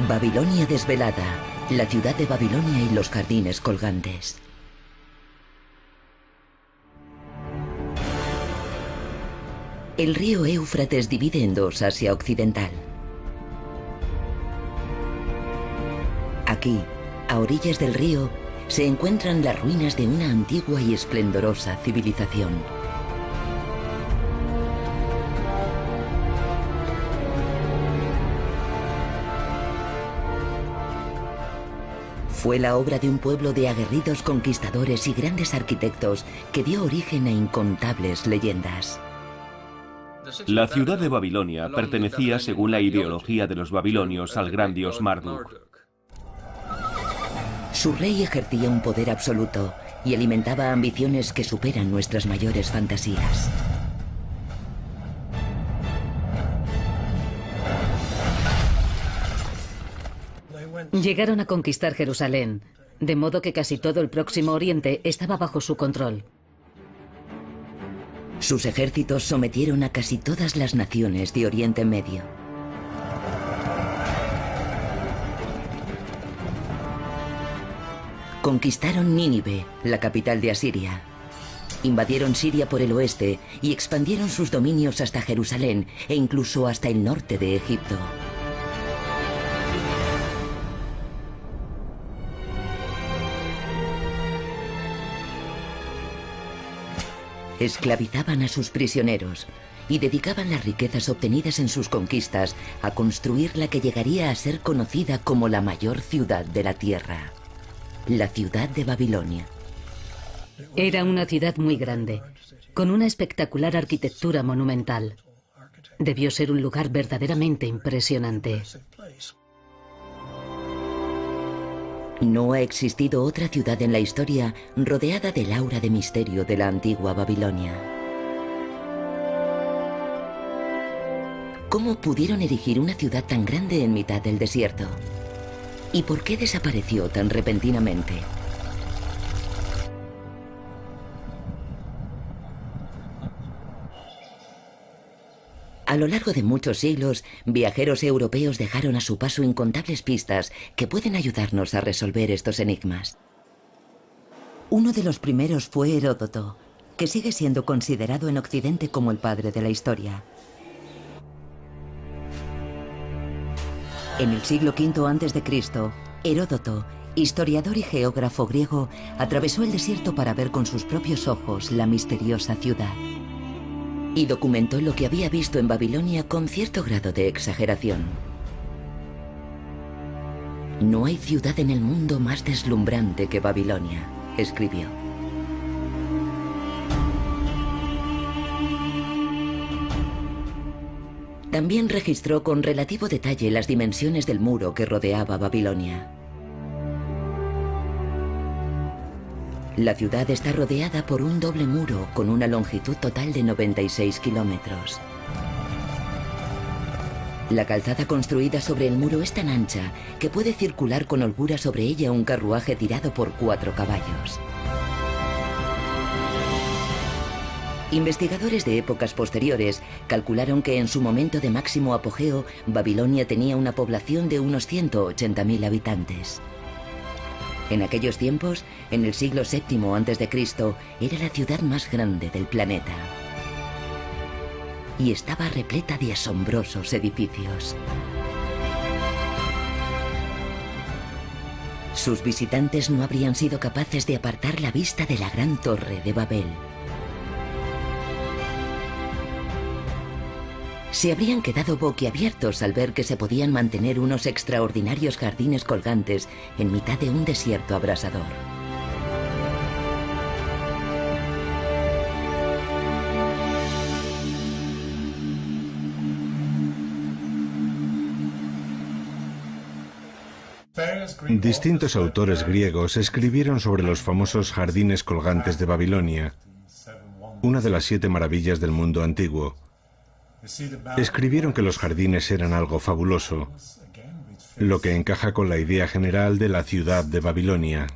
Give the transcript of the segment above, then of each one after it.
Babilonia desvelada, la ciudad de Babilonia y los jardines colgantes. El río Éufrates divide en dos Asia Occidental. Aquí, a orillas del río, se encuentran las ruinas de una antigua y esplendorosa civilización. Fue la obra de un pueblo de aguerridos conquistadores y grandes arquitectos que dio origen a incontables leyendas. La ciudad de Babilonia pertenecía, según la ideología de los babilonios, al gran dios Marduk. Su rey ejercía un poder absoluto y alimentaba ambiciones que superan nuestras mayores fantasías. Llegaron a conquistar Jerusalén, de modo que casi todo el Próximo Oriente estaba bajo su control. Sus ejércitos sometieron a casi todas las naciones de Oriente Medio. Conquistaron Nínive, la capital de Asiria. Invadieron Siria por el oeste y expandieron sus dominios hasta Jerusalén e incluso hasta el norte de Egipto. Esclavizaban a sus prisioneros y dedicaban las riquezas obtenidas en sus conquistas a construir la que llegaría a ser conocida como la mayor ciudad de la tierra, la ciudad de Babilonia. Era una ciudad muy grande, con una espectacular arquitectura monumental. Debió ser un lugar verdaderamente impresionante. No ha existido otra ciudad en la historia rodeada del aura de misterio de la antigua Babilonia. ¿Cómo pudieron erigir una ciudad tan grande en mitad del desierto? ¿Y por qué desapareció tan repentinamente? A lo largo de muchos siglos, viajeros europeos dejaron a su paso incontables pistas que pueden ayudarnos a resolver estos enigmas. Uno de los primeros fue Heródoto, que sigue siendo considerado en Occidente como el padre de la historia. En el siglo V a.C., Heródoto, historiador y geógrafo griego, atravesó el desierto para ver con sus propios ojos la misteriosa ciudad. Y documentó lo que había visto en Babilonia con cierto grado de exageración. No hay ciudad en el mundo más deslumbrante que Babilonia, escribió. También registró con relativo detalle las dimensiones del muro que rodeaba Babilonia. La ciudad está rodeada por un doble muro con una longitud total de 96 kilómetros. La calzada construida sobre el muro es tan ancha que puede circular con holgura sobre ella un carruaje tirado por 4 caballos. Investigadores de épocas posteriores calcularon que en su momento de máximo apogeo, Babilonia tenía una población de unos 180.000 habitantes. En aquellos tiempos, en el siglo VII a.C., era la ciudad más grande del planeta. Y estaba repleta de asombrosos edificios. Sus visitantes no habrían sido capaces de apartar la vista de la gran torre de Babel. Se habrían quedado boquiabiertos al ver que se podían mantener unos extraordinarios jardines colgantes en mitad de un desierto abrasador. Distintos autores griegos escribieron sobre los famosos jardines colgantes de Babilonia, una de las 7 maravillas del mundo antiguo. Escribieron que los jardines eran algo fabuloso, lo que encaja con la idea general de la ciudad de Babilonia.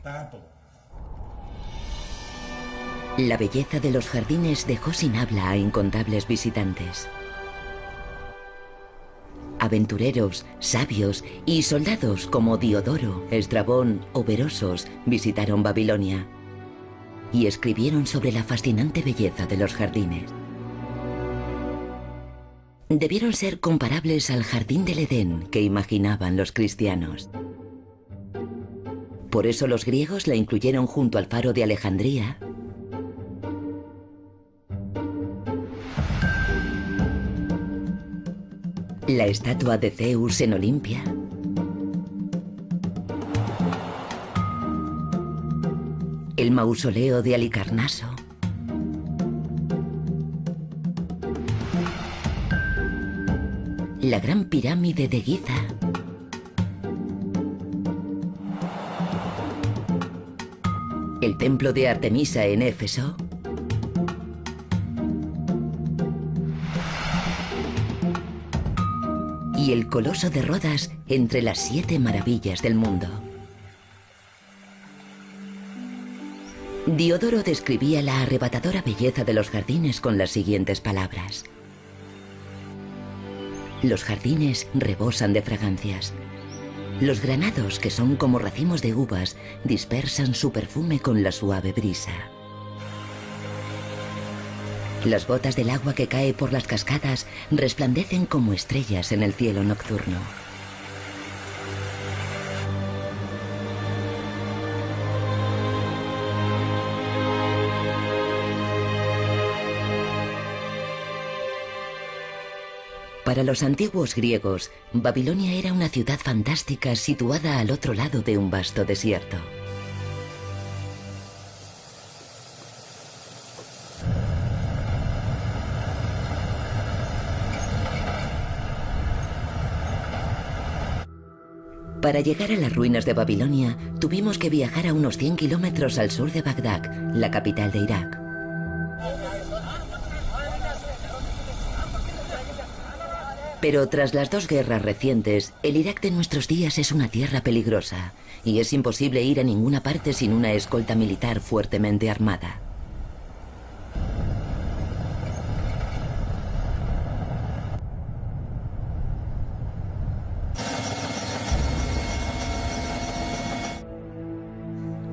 La belleza de los jardines dejó sin habla a incontables visitantes. Aventureros, sabios y soldados como Diodoro, Estrabón o Berosos visitaron Babilonia y escribieron sobre la fascinante belleza de los jardines. Debieron ser comparables al jardín del Edén que imaginaban los cristianos. Por eso los griegos la incluyeron junto al faro de Alejandría, la estatua de Zeus en Olimpia, el mausoleo de Halicarnaso, la gran pirámide de Giza, el templo de Artemisa en Éfeso, y el coloso de Rodas entre las 7 maravillas del mundo. Diodoro describía la arrebatadora belleza de los jardines con las siguientes palabras: los jardines rebosan de fragancias. Los granados, que son como racimos de uvas, dispersan su perfume con la suave brisa. Las gotas del agua que cae por las cascadas resplandecen como estrellas en el cielo nocturno. Para los antiguos griegos, Babilonia era una ciudad fantástica situada al otro lado de un vasto desierto. Para llegar a las ruinas de Babilonia, tuvimos que viajar a unos 100 kilómetros al sur de Bagdad, la capital de Irak. Pero tras las 2 guerras recientes, el Irak de nuestros días es una tierra peligrosa y es imposible ir a ninguna parte sin una escolta militar fuertemente armada.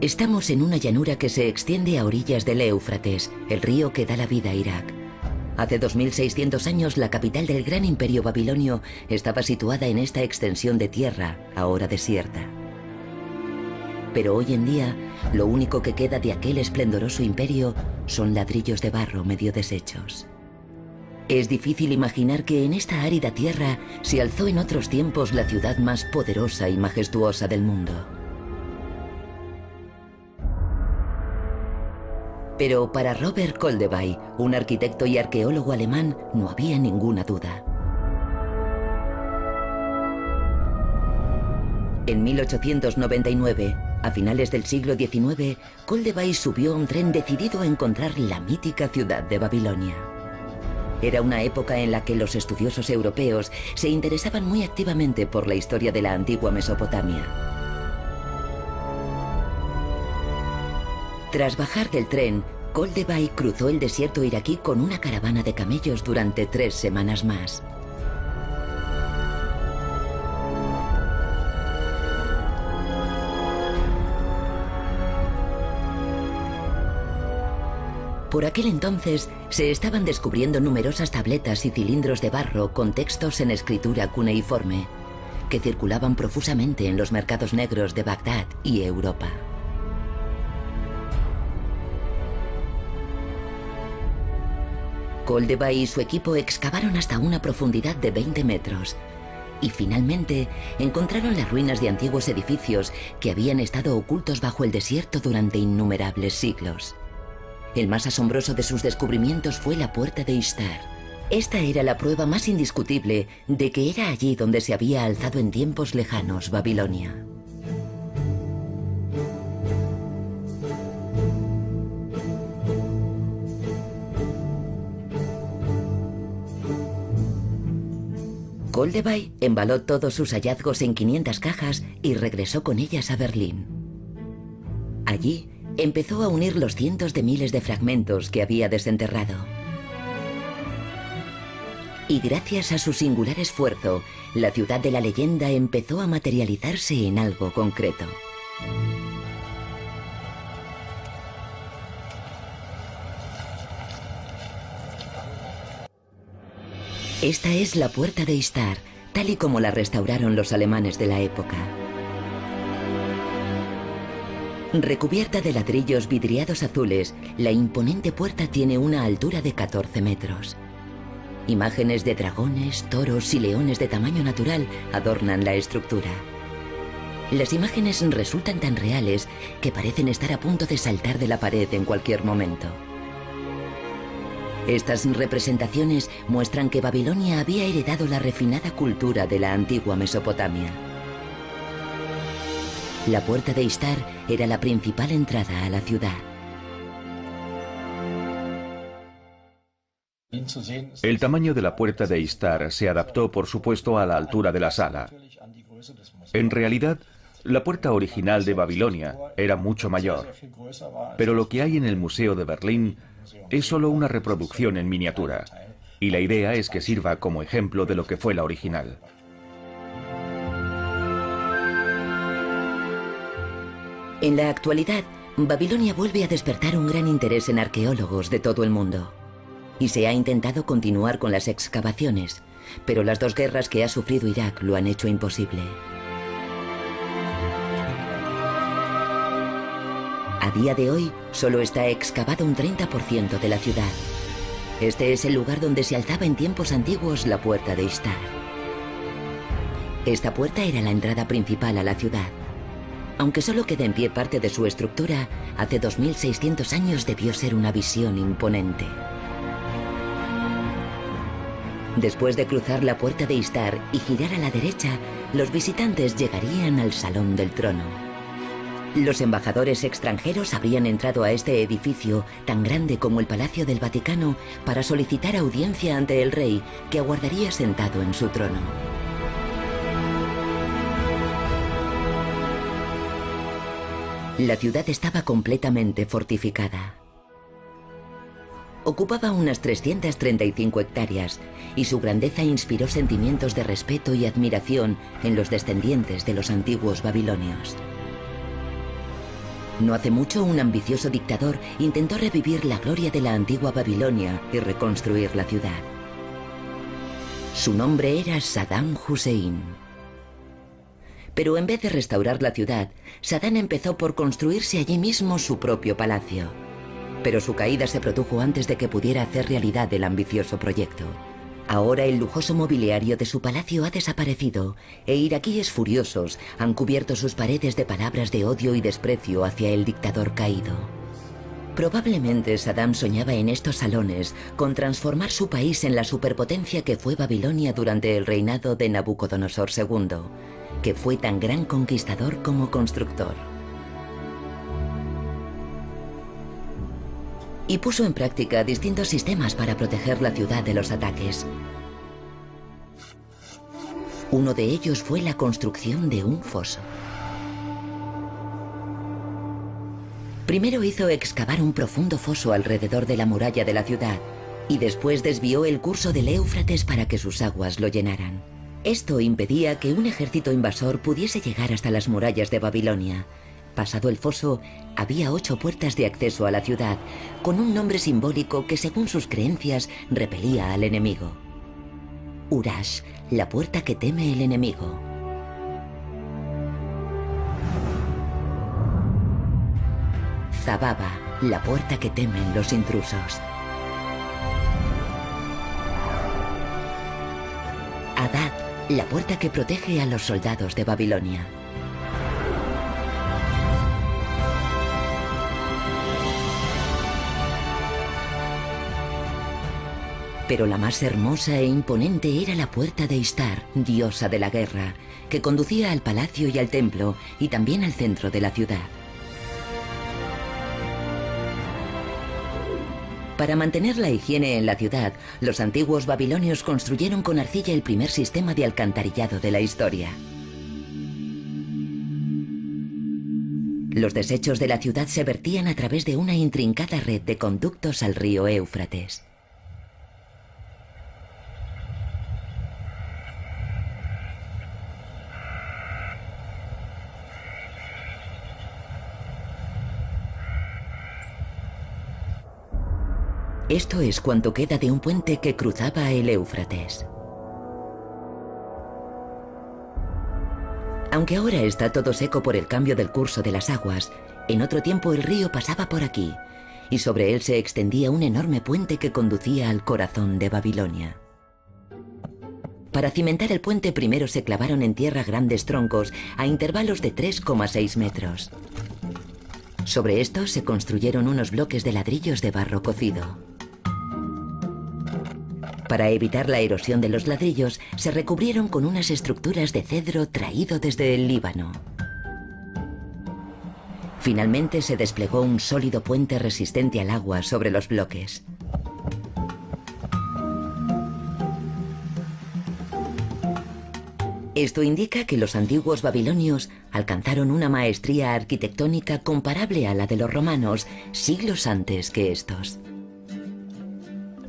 Estamos en una llanura que se extiende a orillas del Éufrates, el río que da la vida a Irak. Hace 2600 años la capital del gran imperio babilonio estaba situada en esta extensión de tierra, ahora desierta. Pero hoy en día, lo único que queda de aquel esplendoroso imperio son ladrillos de barro medio deshechos. Es difícil imaginar que en esta árida tierra se alzó en otros tiempos la ciudad más poderosa y majestuosa del mundo. Pero para Robert Koldewey, un arquitecto y arqueólogo alemán, no había ninguna duda. En 1899, a finales del siglo XIX, Koldewey subió a un tren decidido a encontrar la mítica ciudad de Babilonia. Era una época en la que los estudiosos europeos se interesaban muy activamente por la historia de la antigua Mesopotamia. Tras bajar del tren, Koldewey cruzó el desierto iraquí con una caravana de camellos durante 3 semanas más. Por aquel entonces se estaban descubriendo numerosas tabletas y cilindros de barro con textos en escritura cuneiforme, que circulaban profusamente en los mercados negros de Bagdad y Europa. Koldewey y su equipo excavaron hasta una profundidad de 20 metros y finalmente encontraron las ruinas de antiguos edificios que habían estado ocultos bajo el desierto durante innumerables siglos. El más asombroso de sus descubrimientos fue la puerta de Ishtar. Esta era la prueba más indiscutible de que era allí donde se había alzado en tiempos lejanos Babilonia. Koldewey embaló todos sus hallazgos en 500 cajas y regresó con ellas a Berlín. Allí empezó a unir los cientos de miles de fragmentos que había desenterrado. Y gracias a su singular esfuerzo, la ciudad de la leyenda empezó a materializarse en algo concreto. Esta es la Puerta de Ishtar, tal y como la restauraron los alemanes de la época. Recubierta de ladrillos vidriados azules, la imponente puerta tiene una altura de 14 metros. Imágenes de dragones, toros y leones de tamaño natural adornan la estructura. Las imágenes resultan tan reales que parecen estar a punto de saltar de la pared en cualquier momento. Estas representaciones muestran que Babilonia había heredado la refinada cultura de la antigua Mesopotamia. La Puerta de Ishtar era la principal entrada a la ciudad. El tamaño de la Puerta de Ishtar se adaptó, por supuesto, a la altura de la sala. En realidad, la puerta original de Babilonia era mucho mayor, pero lo que hay en el Museo de Berlín es solo una reproducción en miniatura, y la idea es que sirva como ejemplo de lo que fue la original. En la actualidad, Babilonia vuelve a despertar un gran interés en arqueólogos de todo el mundo. Y se ha intentado continuar con las excavaciones, pero las dos guerras que ha sufrido Irak lo han hecho imposible. A día de hoy, solo está excavado un 30% de la ciudad. Este es el lugar donde se alzaba en tiempos antiguos la Puerta de Ishtar. Esta puerta era la entrada principal a la ciudad. Aunque solo queda en pie parte de su estructura, hace 2600 años debió ser una visión imponente. Después de cruzar la Puerta de Ishtar y girar a la derecha, los visitantes llegarían al Salón del Trono. Los embajadores extranjeros habrían entrado a este edificio, tan grande como el Palacio del Vaticano, para solicitar audiencia ante el rey, que aguardaría sentado en su trono. La ciudad estaba completamente fortificada. Ocupaba unas 335 hectáreas y su grandeza inspiró sentimientos de respeto y admiración en los descendientes de los antiguos babilonios. No hace mucho, un ambicioso dictador intentó revivir la gloria de la antigua Babilonia y reconstruir la ciudad. Su nombre era Saddam Hussein. Pero en vez de restaurar la ciudad, Saddam empezó por construirse allí mismo su propio palacio. Pero su caída se produjo antes de que pudiera hacer realidad el ambicioso proyecto. Ahora el lujoso mobiliario de su palacio ha desaparecido e iraquíes furiosos han cubierto sus paredes de palabras de odio y desprecio hacia el dictador caído. Probablemente Saddam soñaba en estos salones con transformar su país en la superpotencia que fue Babilonia durante el reinado de Nabucodonosor II, que fue tan gran conquistador como constructor. Y puso en práctica distintos sistemas para proteger la ciudad de los ataques. Uno de ellos fue la construcción de un foso. Primero hizo excavar un profundo foso alrededor de la muralla de la ciudad y después desvió el curso del Éufrates para que sus aguas lo llenaran. Esto impedía que un ejército invasor pudiese llegar hasta las murallas de Babilonia. Pasado el foso, había 8 puertas de acceso a la ciudad, con un nombre simbólico que según sus creencias repelía al enemigo. Urash, la puerta que teme el enemigo. Zababa, la puerta que temen los intrusos. Adad, la puerta que protege a los soldados de Babilonia. Pero la más hermosa e imponente era la Puerta de Ishtar, diosa de la guerra, que conducía al palacio y al templo, y también al centro de la ciudad. Para mantener la higiene en la ciudad, los antiguos babilonios construyeron con arcilla el primer sistema de alcantarillado de la historia. Los desechos de la ciudad se vertían a través de una intrincada red de conductos al río Éufrates. Esto es cuanto queda de un puente que cruzaba el Éufrates. Aunque ahora está todo seco por el cambio del curso de las aguas, en otro tiempo el río pasaba por aquí, y sobre él se extendía un enorme puente que conducía al corazón de Babilonia. Para cimentar el puente primero se clavaron en tierra grandes troncos a intervalos de 3,6 metros. Sobre estos se construyeron unos bloques de ladrillos de barro cocido. Para evitar la erosión de los ladrillos, se recubrieron con unas estructuras de cedro traído desde el Líbano. Finalmente se desplegó un sólido puente resistente al agua sobre los bloques. Esto indica que los antiguos babilonios alcanzaron una maestría arquitectónica comparable a la de los romanos siglos antes que estos.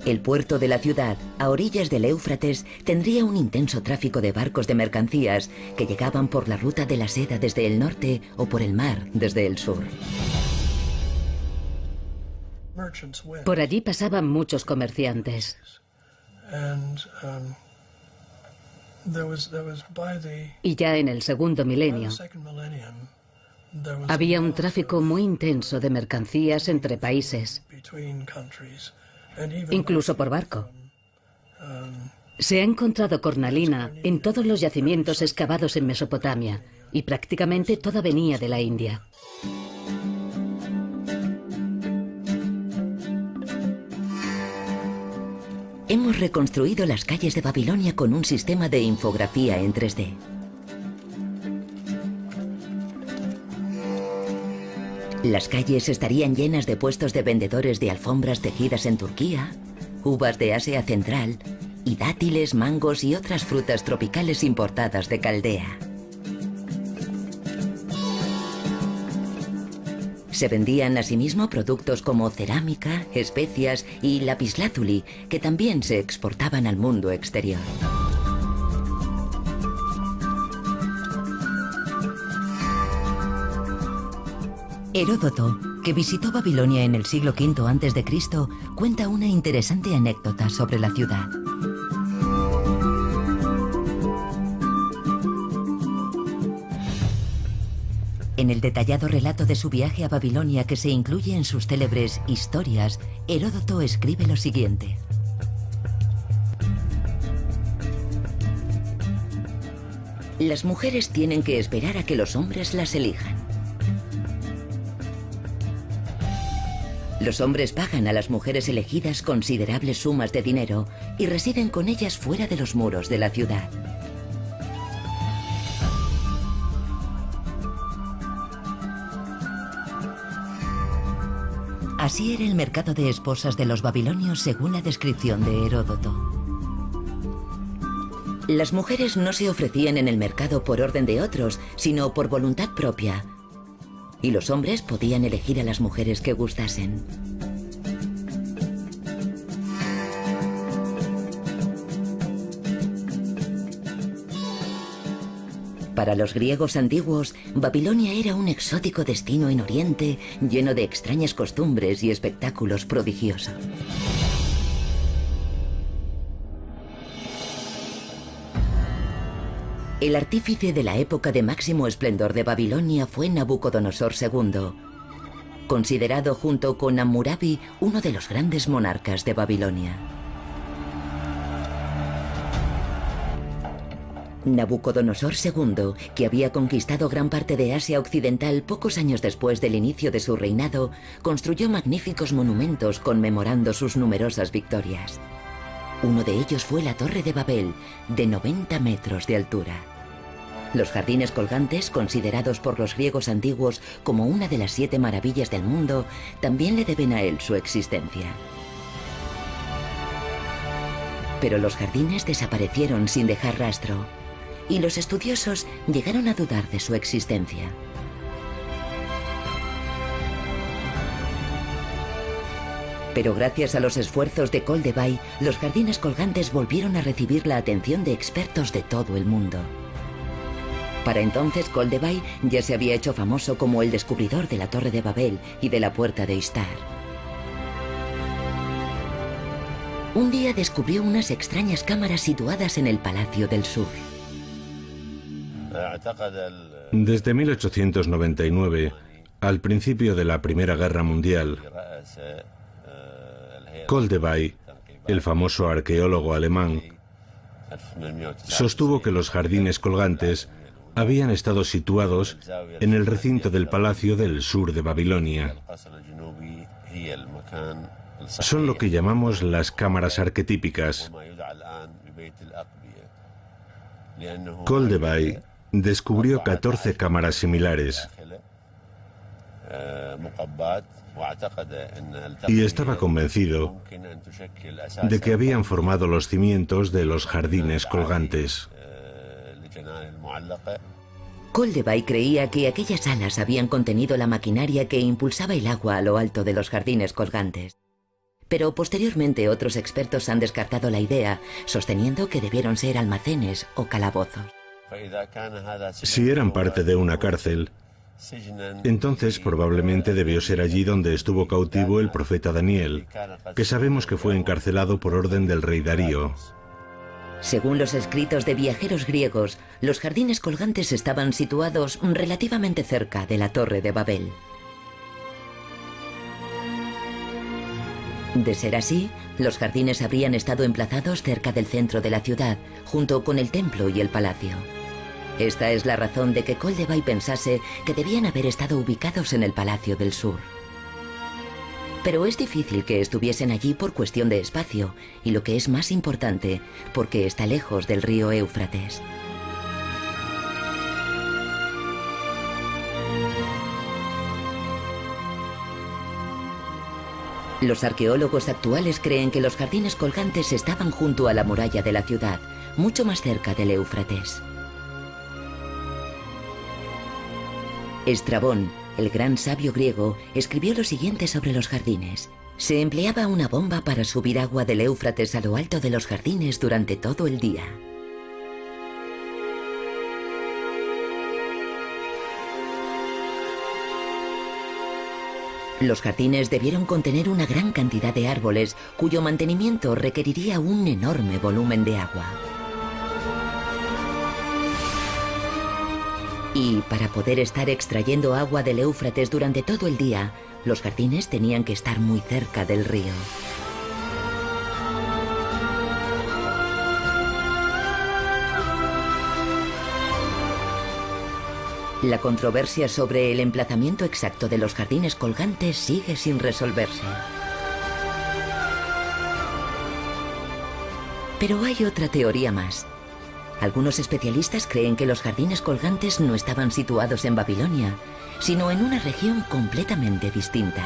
El puerto de la ciudad, a orillas del Éufrates, tendría un intenso tráfico de barcos de mercancías que llegaban por la ruta de la seda desde el norte o por el mar desde el sur. Por allí pasaban muchos comerciantes. Y ya en el segundo milenio había un tráfico muy intenso de mercancías entre países, incluso por barco. Se ha encontrado cornalina en todos los yacimientos excavados en Mesopotamia y prácticamente toda venía de la India. Hemos reconstruido las calles de Babilonia con un sistema de infografía en 3D. Las calles estarían llenas de puestos de vendedores de alfombras tejidas en Turquía, uvas de Asia Central y dátiles, mangos y otras frutas tropicales importadas de Caldea. Se vendían asimismo productos como cerámica, especias y lapislázuli, que también se exportaban al mundo exterior. Heródoto, que visitó Babilonia en el siglo V a.C., cuenta una interesante anécdota sobre la ciudad. En el detallado relato de su viaje a Babilonia que se incluye en sus célebres Historias, Heródoto escribe lo siguiente. Las mujeres tienen que esperar a que los hombres las elijan. Los hombres pagan a las mujeres elegidas considerables sumas de dinero y residen con ellas fuera de los muros de la ciudad. Así era el mercado de esposas de los babilonios según la descripción de Heródoto. Las mujeres no se ofrecían en el mercado por orden de otros, sino por voluntad propia. Y los hombres podían elegir a las mujeres que gustasen. Para los griegos antiguos, Babilonia era un exótico destino en Oriente lleno de extrañas costumbres y espectáculos prodigiosos. El artífice de la época de máximo esplendor de Babilonia fue Nabucodonosor II, considerado junto con Hammurabi uno de los grandes monarcas de Babilonia. Nabucodonosor II, que había conquistado gran parte de Asia Occidental pocos años después del inicio de su reinado, construyó magníficos monumentos conmemorando sus numerosas victorias. Uno de ellos fue la Torre de Babel, de 90 metros de altura. Los jardines colgantes, considerados por los griegos antiguos como una de las 7 maravillas del mundo, también le deben a él su existencia. Pero los jardines desaparecieron sin dejar rastro, y los estudiosos llegaron a dudar de su existencia. Pero gracias a los esfuerzos de Koldevay, los jardines colgantes volvieron a recibir la atención de expertos de todo el mundo. Para entonces Koldevay ya se había hecho famoso como el descubridor de la Torre de Babel y de la Puerta de Ishtar. Un día descubrió unas extrañas cámaras situadas en el Palacio del Sur. Desde 1899, al principio de la Primera Guerra Mundial, Koldewey, el famoso arqueólogo alemán, sostuvo que los jardines colgantes habían estado situados en el recinto del Palacio del Sur de Babilonia. Son lo que llamamos las cámaras arquetípicas. Koldewey descubrió 14 cámaras similares y estaba convencido de que habían formado los cimientos de los jardines colgantes. Koldewey creía que aquellas salas habían contenido la maquinaria que impulsaba el agua a lo alto de los jardines colgantes. Pero posteriormente otros expertos han descartado la idea, sosteniendo que debieron ser almacenes o calabozos. Si eran parte de una cárcel, entonces probablemente debió ser allí donde estuvo cautivo el profeta Daniel, que sabemos que fue encarcelado por orden del rey Darío. Según los escritos de viajeros griegos, los jardines colgantes estaban situados relativamente cerca de la Torre de Babel. De ser así, los jardines habrían estado emplazados cerca del centro de la ciudad, junto con el templo y el palacio. Esta es la razón de que Koldewey pensase que debían haber estado ubicados en el Palacio del Sur. Pero es difícil que estuviesen allí por cuestión de espacio, y lo que es más importante, porque está lejos del río Éufrates. Los arqueólogos actuales creen que los jardines colgantes estaban junto a la muralla de la ciudad, mucho más cerca del Éufrates. Estrabón, el gran sabio griego, escribió lo siguiente sobre los jardines. Se empleaba una bomba para subir agua del Éufrates a lo alto de los jardines durante todo el día. Los jardines debieron contener una gran cantidad de árboles cuyo mantenimiento requeriría un enorme volumen de agua. Y para poder estar extrayendo agua del Éufrates durante todo el día, los jardines tenían que estar muy cerca del río. La controversia sobre el emplazamiento exacto de los jardines colgantes sigue sin resolverse. Pero hay otra teoría más. Algunos especialistas creen que los jardines colgantes no estaban situados en Babilonia, sino en una región completamente distinta.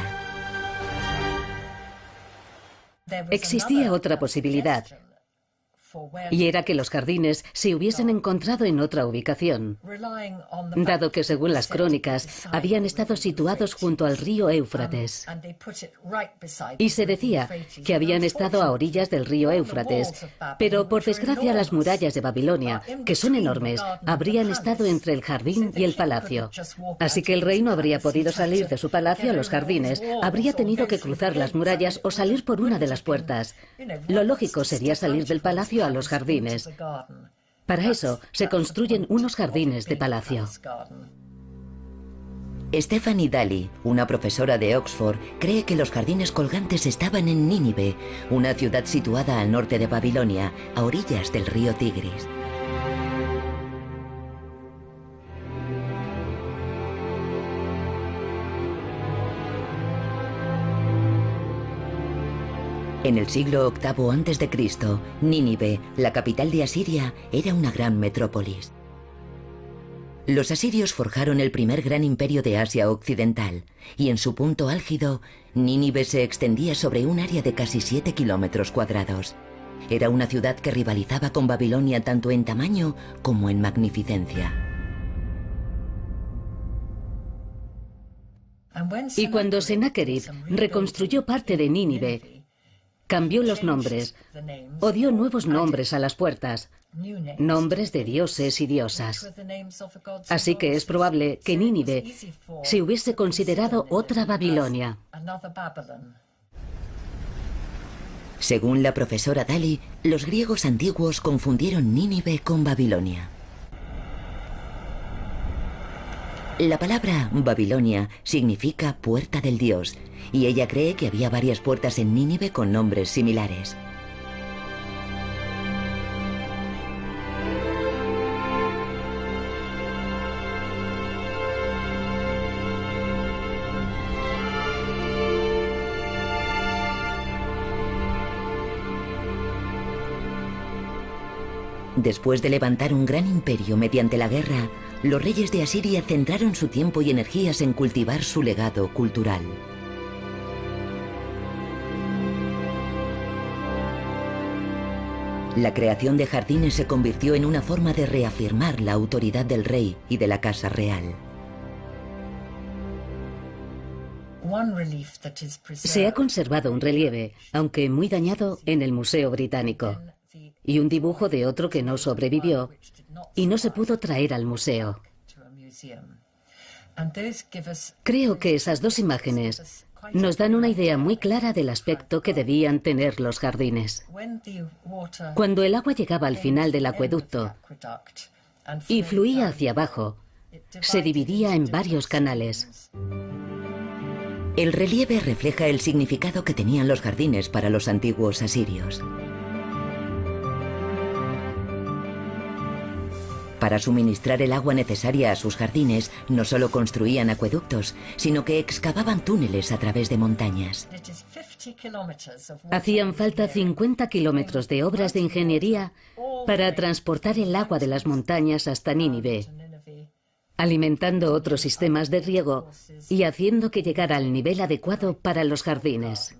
Existía otra posibilidad, y era que los jardines se hubiesen encontrado en otra ubicación, dado que según las crónicas habían estado situados junto al río Éufrates. Y se decía que habían estado a orillas del río Éufrates, pero por desgracia las murallas de Babilonia, que son enormes, habrían estado entre el jardín y el palacio. Así que el rey no habría podido salir de su palacio a los jardines, habría tenido que cruzar las murallas o salir por una de las puertas. Lo lógico sería salir del palacio a los jardines. Para eso se construyen unos jardines de palacio. Stephanie Daly, una profesora de Oxford, cree que los jardines colgantes estaban en Nínive, una ciudad situada al norte de Babilonia, a orillas del río Tigris. En el siglo VIII a.C., Nínive, la capital de Asiria, era una gran metrópolis. Los asirios forjaron el primer gran imperio de Asia Occidental, y en su punto álgido, Nínive se extendía sobre un área de casi 7 kilómetros cuadrados. Era una ciudad que rivalizaba con Babilonia tanto en tamaño como en magnificencia. Y cuando Sennacherib reconstruyó parte de Nínive, cambió los nombres, o dio nuevos nombres a las puertas, nombres de dioses y diosas. Así que es probable que Nínive se hubiese considerado otra Babilonia. Según la profesora Daly, los griegos antiguos confundieron Nínive con Babilonia. La palabra Babilonia significa puerta del dios, y ella cree que había varias puertas en Nínive con nombres similares. Después de levantar un gran imperio mediante la guerra, los reyes de Asiria centraron su tiempo y energías en cultivar su legado cultural. La creación de jardines se convirtió en una forma de reafirmar la autoridad del rey y de la casa real. Se ha conservado un relieve, aunque muy dañado, en el Museo Británico, y un dibujo de otro que no sobrevivió y no se pudo traer al museo. Creo que esas dos imágenes nos dan una idea muy clara del aspecto que debían tener los jardines. Cuando el agua llegaba al final del acueducto y fluía hacia abajo, se dividía en varios canales. El relieve refleja el significado que tenían los jardines para los antiguos asirios. Para suministrar el agua necesaria a sus jardines, no solo construían acueductos, sino que excavaban túneles a través de montañas. Hacían falta 50 kilómetros de obras de ingeniería para transportar el agua de las montañas hasta Nínive, alimentando otros sistemas de riego y haciendo que llegara al nivel adecuado para los jardines.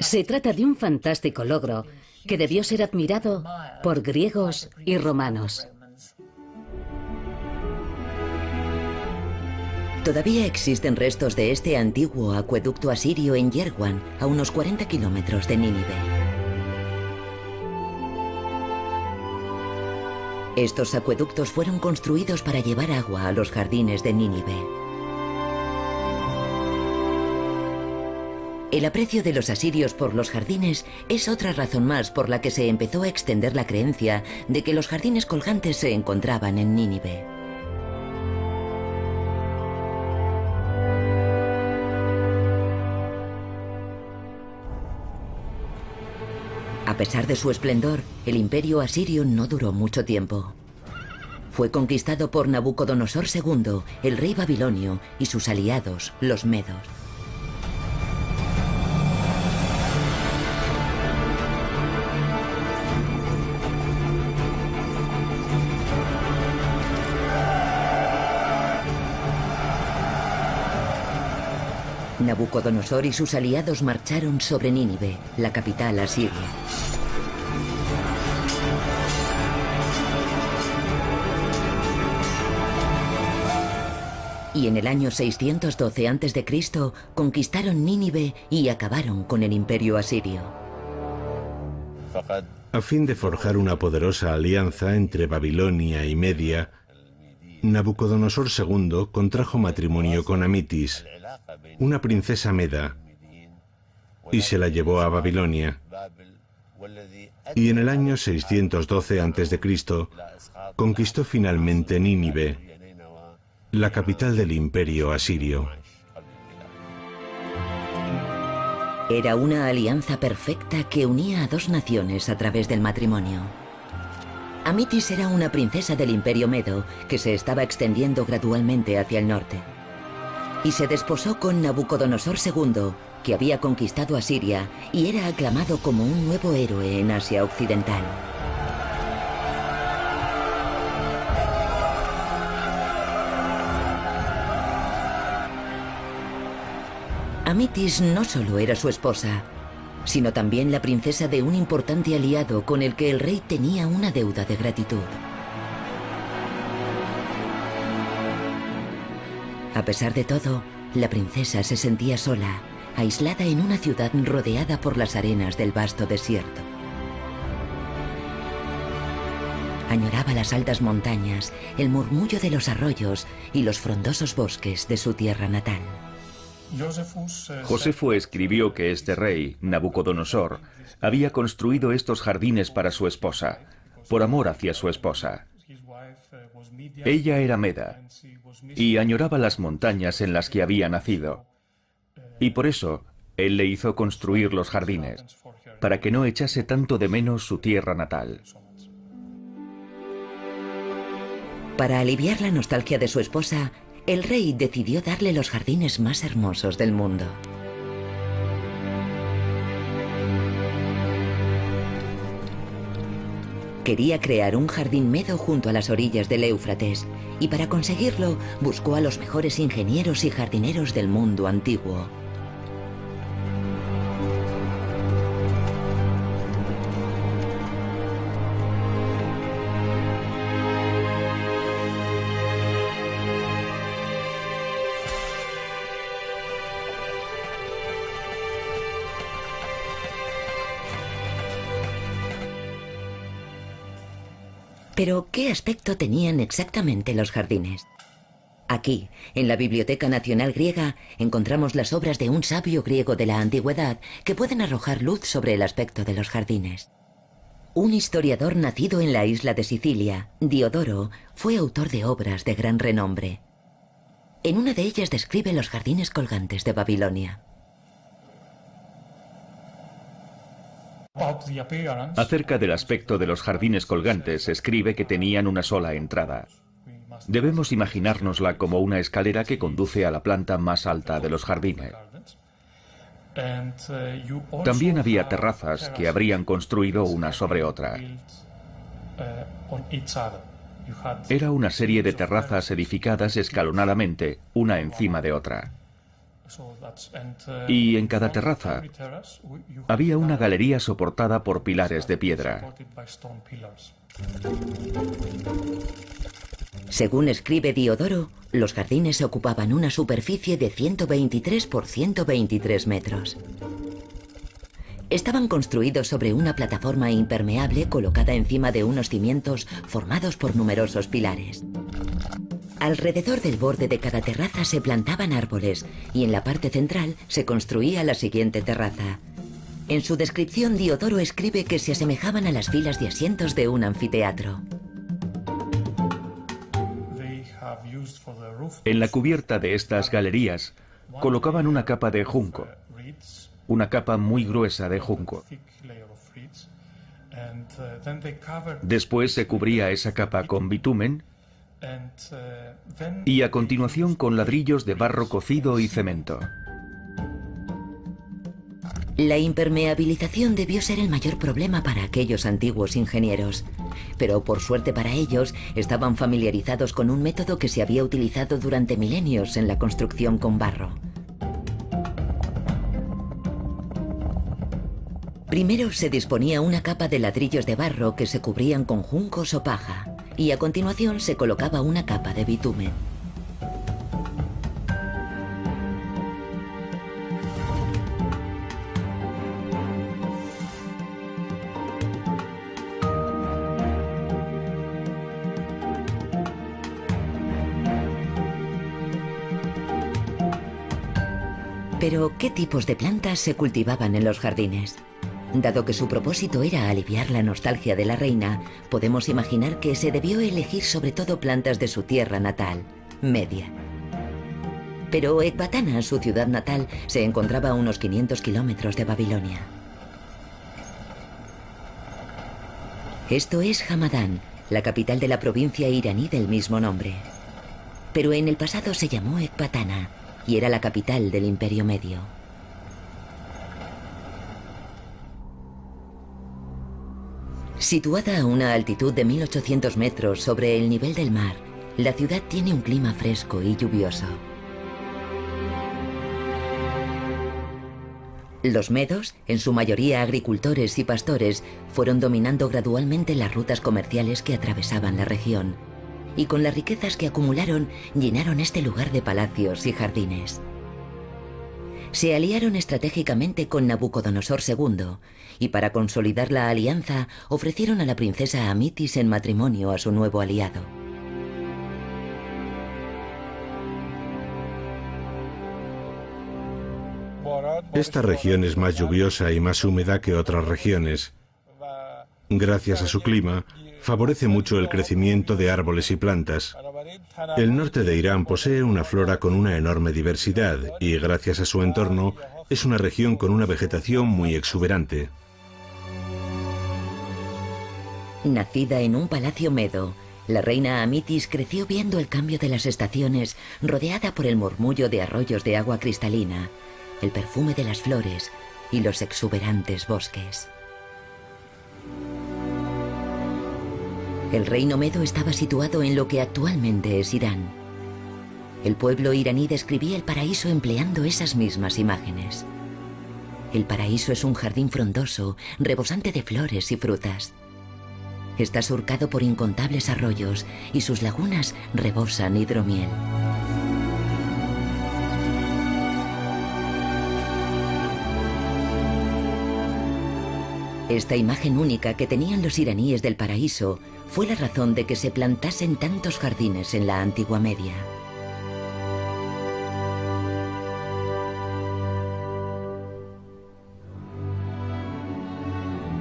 Se trata de un fantástico logro que debió ser admirado por griegos y romanos. Todavía existen restos de este antiguo acueducto asirio en Yerwan, a unos 40 kilómetros de Nínive. Estos acueductos fueron construidos para llevar agua a los jardines de Nínive. El aprecio de los asirios por los jardines es otra razón más por la que se empezó a extender la creencia de que los jardines colgantes se encontraban en Nínive. A pesar de su esplendor, el imperio asirio no duró mucho tiempo. Fue conquistado por Nabucodonosor II, el rey babilonio, y sus aliados, los medos. Nabucodonosor y sus aliados marcharon sobre Nínive, la capital asiria. Y en el año 612 a.C. conquistaron Nínive y acabaron con el imperio asirio. A fin de forjar una poderosa alianza entre Babilonia y Media, Nabucodonosor II contrajo matrimonio con Amitis, una princesa meda, y se la llevó a Babilonia. Y en el año 612 a.C. conquistó finalmente Nínive, la capital del imperio asirio. Era una alianza perfecta que unía a dos naciones a través del matrimonio. Amitis era una princesa del imperio medo que se estaba extendiendo gradualmente hacia el norte. Y se desposó con Nabucodonosor II, que había conquistado Asiria y era aclamado como un nuevo héroe en Asia Occidental. Amitis no solo era su esposa, sino también la princesa de un importante aliado con el que el rey tenía una deuda de gratitud. A pesar de todo, la princesa se sentía sola, aislada en una ciudad rodeada por las arenas del vasto desierto. Añoraba las altas montañas, el murmullo de los arroyos y los frondosos bosques de su tierra natal. Josefo escribió que este rey, Nabucodonosor, había construido estos jardines para su esposa, por amor hacia su esposa. Ella era Meda y añoraba las montañas en las que había nacido. Y por eso, él le hizo construir los jardines, para que no echase tanto de menos su tierra natal. Para aliviar la nostalgia de su esposa, el rey decidió darle los jardines más hermosos del mundo. Quería crear un jardín medo junto a las orillas del Éufrates, y para conseguirlo buscó a los mejores ingenieros y jardineros del mundo antiguo. Pero, ¿qué aspecto tenían exactamente los jardines? Aquí, en la Biblioteca Nacional Griega, encontramos las obras de un sabio griego de la antigüedad que pueden arrojar luz sobre el aspecto de los jardines. Un historiador nacido en la isla de Sicilia, Diodoro, fue autor de obras de gran renombre. En una de ellas describe los jardines colgantes de Babilonia. Acerca del aspecto de los jardines colgantes, escribe que tenían una sola entrada. Debemos imaginárnosla como una escalera que conduce a la planta más alta de los jardines. También había terrazas que habrían construido una sobre otra. Era una serie de terrazas edificadas escalonadamente, una encima de otra. Y en cada terraza había una galería soportada por pilares de piedra. Según escribe Diodoro, los jardines ocupaban una superficie de 123 por 123 metros. Estaban construidos sobre una plataforma impermeable colocada encima de unos cimientos formados por numerosos pilares. Alrededor del borde de cada terraza se plantaban árboles y en la parte central se construía la siguiente terraza. En su descripción, Diodoro escribe que se asemejaban a las filas de asientos de un anfiteatro. En la cubierta de estas galerías colocaban una capa de junco, una capa muy gruesa de junco. Después se cubría esa capa con bitumen y a continuación con ladrillos de barro cocido y cemento. La impermeabilización debió ser el mayor problema para aquellos antiguos ingenieros, pero por suerte para ellos estaban familiarizados con un método que se había utilizado durante milenios en la construcción con barro. Primero se disponía una capa de ladrillos de barro que se cubrían con juncos o paja, y a continuación se colocaba una capa de bitumen. Pero, ¿qué tipos de plantas se cultivaban en los jardines? Dado que su propósito era aliviar la nostalgia de la reina, podemos imaginar que se debió elegir sobre todo plantas de su tierra natal, Media. Pero Ecbatana, su ciudad natal, se encontraba a unos 500 kilómetros de Babilonia. Esto es Hamadán, la capital de la provincia iraní del mismo nombre. Pero en el pasado se llamó Ecbatana y era la capital del Imperio Medio. Situada a una altitud de 1800 metros sobre el nivel del mar, la ciudad tiene un clima fresco y lluvioso. Los medos, en su mayoría agricultores y pastores, fueron dominando gradualmente las rutas comerciales que atravesaban la región, y con las riquezas que acumularon, llenaron este lugar de palacios y jardines. Se aliaron estratégicamente con Nabucodonosor II, y para consolidar la alianza, ofrecieron a la princesa Amitis en matrimonio a su nuevo aliado. Esta región es más lluviosa y más húmeda que otras regiones. Gracias a su clima, favorece mucho el crecimiento de árboles y plantas. El norte de Irán posee una flora con una enorme diversidad y, gracias a su entorno, es una región con una vegetación muy exuberante. Nacida en un palacio medo, la reina Amitis creció viendo el cambio de las estaciones, rodeada por el murmullo de arroyos de agua cristalina, el perfume de las flores y los exuberantes bosques. El reino medo estaba situado en lo que actualmente es Irán. El pueblo iraní describía el paraíso empleando esas mismas imágenes. El paraíso es un jardín frondoso, rebosante de flores y frutas. Está surcado por incontables arroyos y sus lagunas rebosan hidromiel. Esta imagen única que tenían los iraníes del paraíso fue la razón de que se plantasen tantos jardines en la Antigua Media.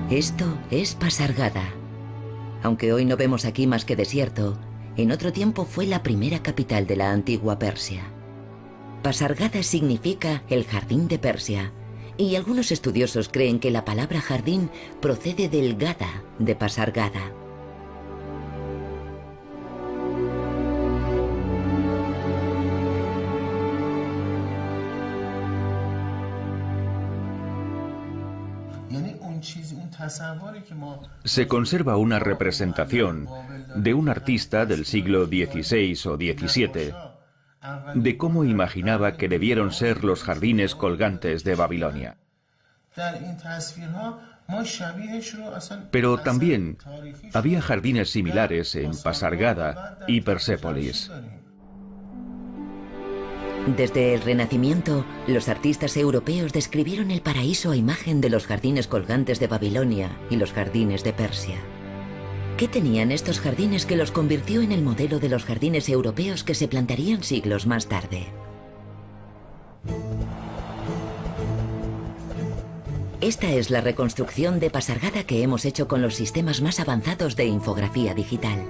Esto es Pasargada. Aunque hoy no vemos aquí más que desierto, en otro tiempo fue la primera capital de la antigua Persia. Pasargada significa el jardín de Persia, y algunos estudiosos creen que la palabra jardín procede del Gada de Pasargada. Se conserva una representación de un artista del siglo XVI o XVII de cómo imaginaba que debieron ser los jardines colgantes de Babilonia. Pero también había jardines similares en Pasargada y Persépolis. Desde el Renacimiento, los artistas europeos describieron el paraíso a imagen de los jardines colgantes de Babilonia y los jardines de Persia. ¿Qué tenían estos jardines que los convirtió en el modelo de los jardines europeos que se plantarían siglos más tarde? Esta es la reconstrucción de Pasargada que hemos hecho con los sistemas más avanzados de infografía digital.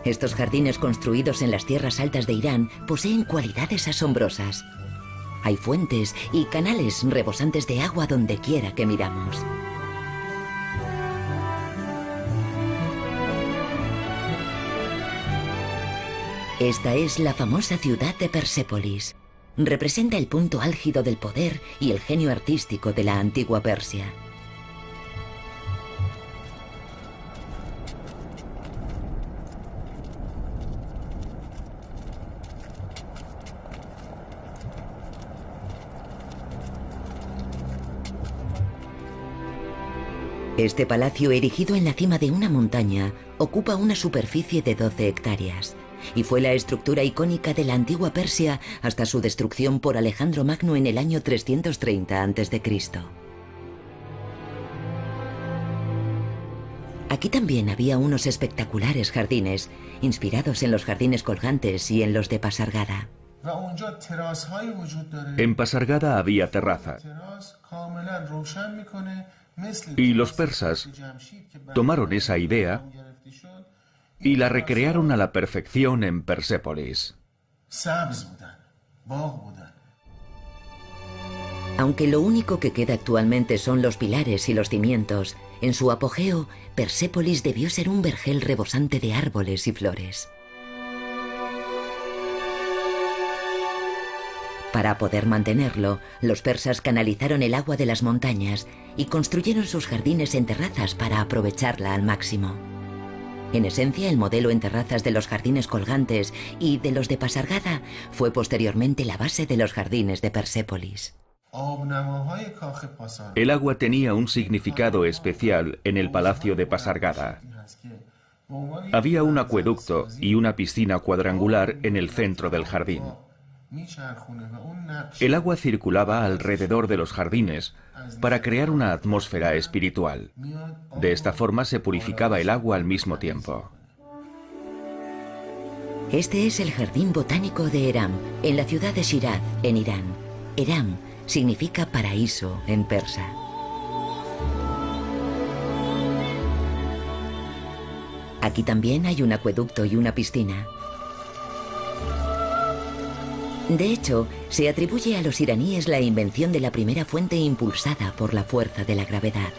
Estos jardines construidos en las tierras altas de Irán poseen cualidades asombrosas. Hay fuentes y canales rebosantes de agua donde quiera que miramos. Esta es la famosa ciudad de Persépolis. Representa el punto álgido del poder y el genio artístico de la antigua Persia. Este palacio, erigido en la cima de una montaña, ocupa una superficie de 12 hectáreas y fue la estructura icónica de la antigua Persia hasta su destrucción por Alejandro Magno en el año 330 a.C. Aquí también había unos espectaculares jardines, inspirados en los jardines colgantes y en los de Pasargada. En Pasargada había terraza. Y los persas tomaron esa idea y la recrearon a la perfección en Persépolis. Aunque lo único que queda actualmente son los pilares y los cimientos, en su apogeo, Persépolis debió ser un vergel rebosante de árboles y flores. Para poder mantenerlo, los persas canalizaron el agua de las montañas y construyeron sus jardines en terrazas para aprovecharla al máximo. En esencia, el modelo en terrazas de los jardines colgantes y de los de Pasargada fue posteriormente la base de los jardines de Persépolis. El agua tenía un significado especial en el palacio de Pasargada. Había un acueducto y una piscina cuadrangular en el centro del jardín. El agua circulaba alrededor de los jardines para crear una atmósfera espiritual. De esta forma se purificaba el agua al mismo tiempo. Este es el Jardín Botánico de Eram, en la ciudad de Shiraz, en Irán. Eram significa paraíso en persa. Aquí también hay un acueducto y una piscina. De hecho, se atribuye a los iraníes la invención de la primera fuente impulsada por la fuerza de la gravedad.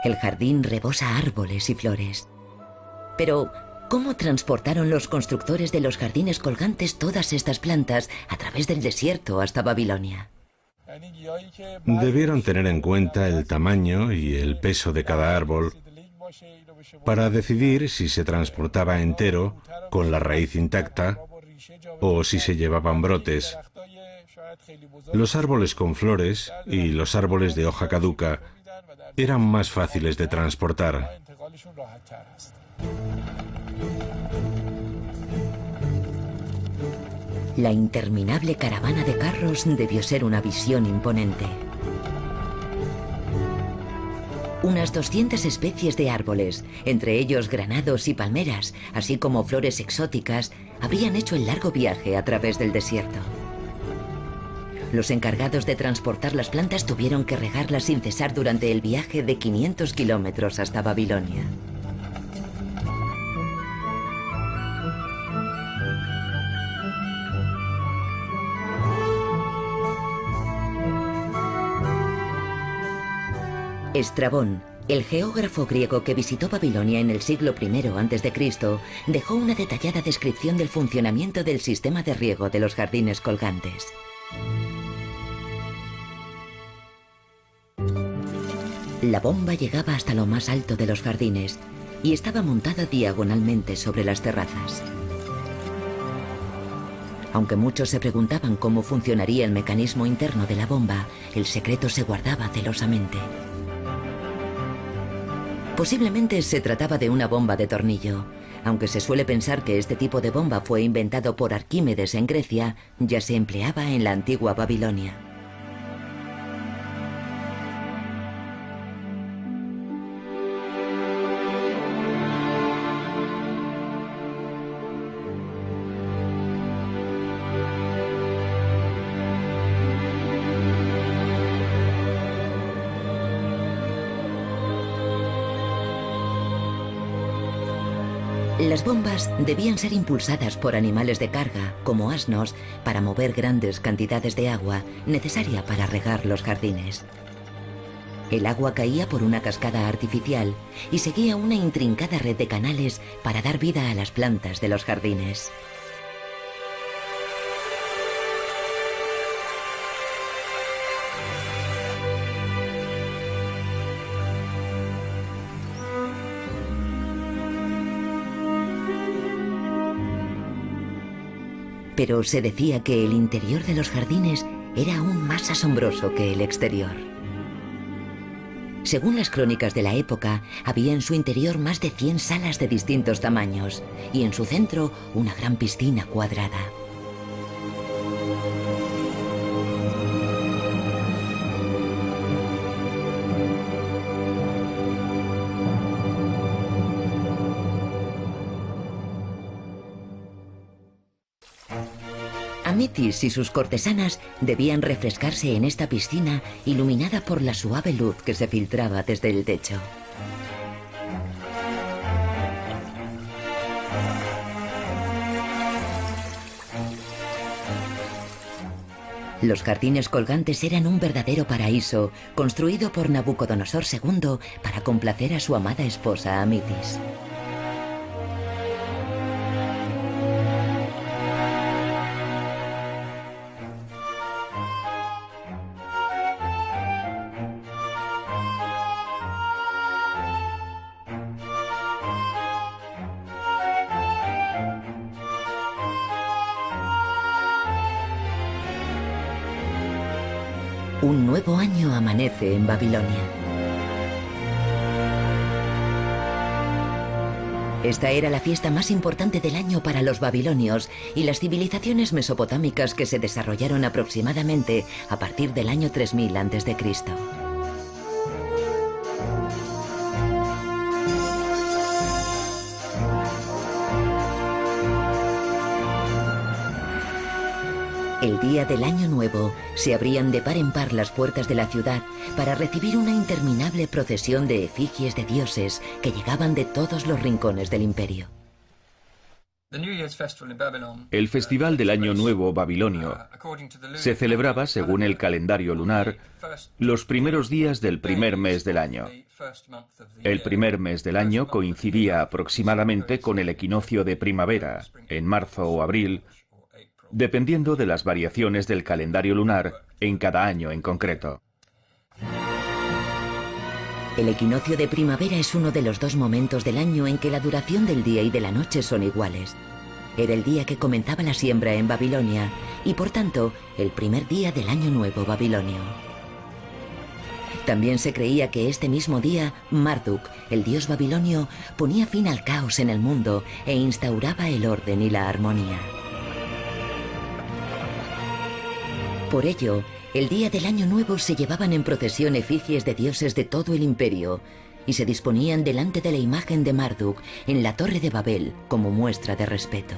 El jardín rebosa árboles y flores. Pero, ¿cómo transportaron los constructores de los jardines colgantes todas estas plantas a través del desierto hasta Babilonia? Debieron tener en cuenta el tamaño y el peso de cada árbol para decidir si se transportaba entero, con la raíz intacta, o si se llevaban brotes. Los árboles con flores y los árboles de hoja caduca eran más fáciles de transportar. La interminable caravana de carros debió ser una visión imponente. Unas 200 especies de árboles, entre ellos granados y palmeras, así como flores exóticas, habrían hecho el largo viaje a través del desierto. Los encargados de transportar las plantas tuvieron que regarlas sin cesar durante el viaje de 500 kilómetros hasta Babilonia. Estrabón, el geógrafo griego que visitó Babilonia en el siglo I a.C., dejó una detallada descripción del funcionamiento del sistema de riego de los jardines colgantes. La bomba llegaba hasta lo más alto de los jardines y estaba montada diagonalmente sobre las terrazas. Aunque muchos se preguntaban cómo funcionaría el mecanismo interno de la bomba, el secreto se guardaba celosamente. Posiblemente se trataba de una bomba de tornillo. Aunque se suele pensar que este tipo de bomba fue inventado por Arquímedes en Grecia, ya se empleaba en la antigua Babilonia. Las bombas debían ser impulsadas por animales de carga, como asnos, para mover grandes cantidades de agua necesaria para regar los jardines. El agua caía por una cascada artificial y seguía una intrincada red de canales para dar vida a las plantas de los jardines. Pero se decía que el interior de los jardines era aún más asombroso que el exterior. Según las crónicas de la época, había en su interior más de 100 salas de distintos tamaños y en su centro una gran piscina cuadrada. Amitis y sus cortesanas debían refrescarse en esta piscina iluminada por la suave luz que se filtraba desde el techo. Los jardines colgantes eran un verdadero paraíso, construido por Nabucodonosor II para complacer a su amada esposa Amitis. Un nuevo año amanece en Babilonia. Esta era la fiesta más importante del año para los babilonios y las civilizaciones mesopotámicas que se desarrollaron aproximadamente a partir del año 3000 a.C. El día del Año Nuevo se abrían de par en par las puertas de la ciudad para recibir una interminable procesión de efigies de dioses que llegaban de todos los rincones del imperio. El Festival del Año Nuevo babilonio se celebraba, según el calendario lunar, los primeros días del primer mes del año. El primer mes del año coincidía aproximadamente con el equinoccio de primavera, en marzo o abril, dependiendo de las variaciones del calendario lunar en cada año en concreto. El equinoccio de primavera es uno de los dos momentos del año en que la duración del día y de la noche son iguales. Era el día que comenzaba la siembra en Babilonia y, por tanto, el primer día del Año Nuevo babilonio. También se creía que este mismo día, Marduk, el dios babilonio, ponía fin al caos en el mundo e instauraba el orden y la armonía. Por ello, el día del Año Nuevo se llevaban en procesión efigies de dioses de todo el imperio y se disponían delante de la imagen de Marduk en la Torre de Babel como muestra de respeto.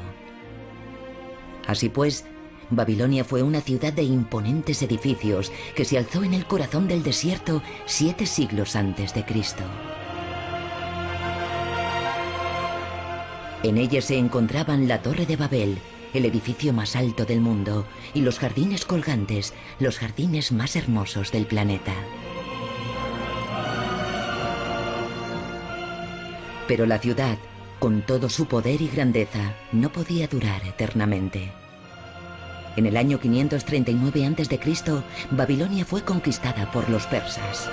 Así pues, Babilonia fue una ciudad de imponentes edificios que se alzó en el corazón del desierto 7 siglos antes de Cristo. En ella se encontraban la Torre de Babel, el edificio más alto del mundo, y los jardines colgantes, los jardines más hermosos del planeta. Pero la ciudad, con todo su poder y grandeza, no podía durar eternamente. En el año 539 a.C., Babilonia fue conquistada por los persas.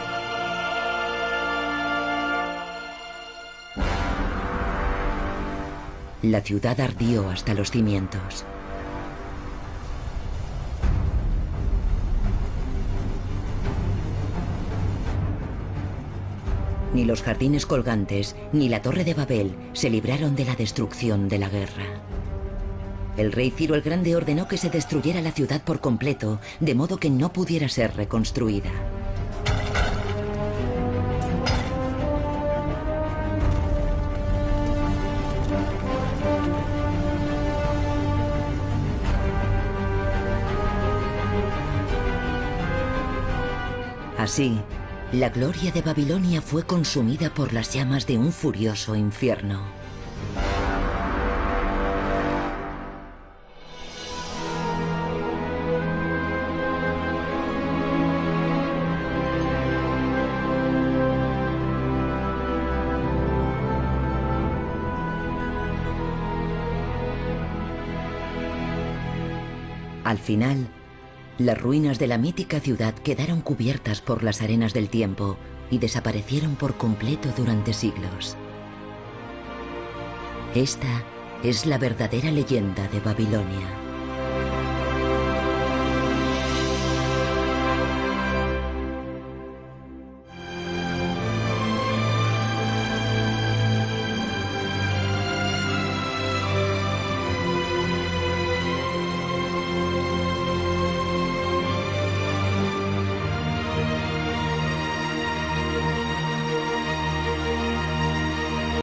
La ciudad ardió hasta los cimientos. Ni los jardines colgantes, ni la Torre de Babel se libraron de la destrucción de la guerra. El rey Ciro el Grande ordenó que se destruyera la ciudad por completo, de modo que no pudiera ser reconstruida. Así, la gloria de Babilonia fue consumida por las llamas de un furioso infierno. Al final, las ruinas de la mítica ciudad quedaron cubiertas por las arenas del tiempo y desaparecieron por completo durante siglos. Esta es la verdadera leyenda de Babilonia.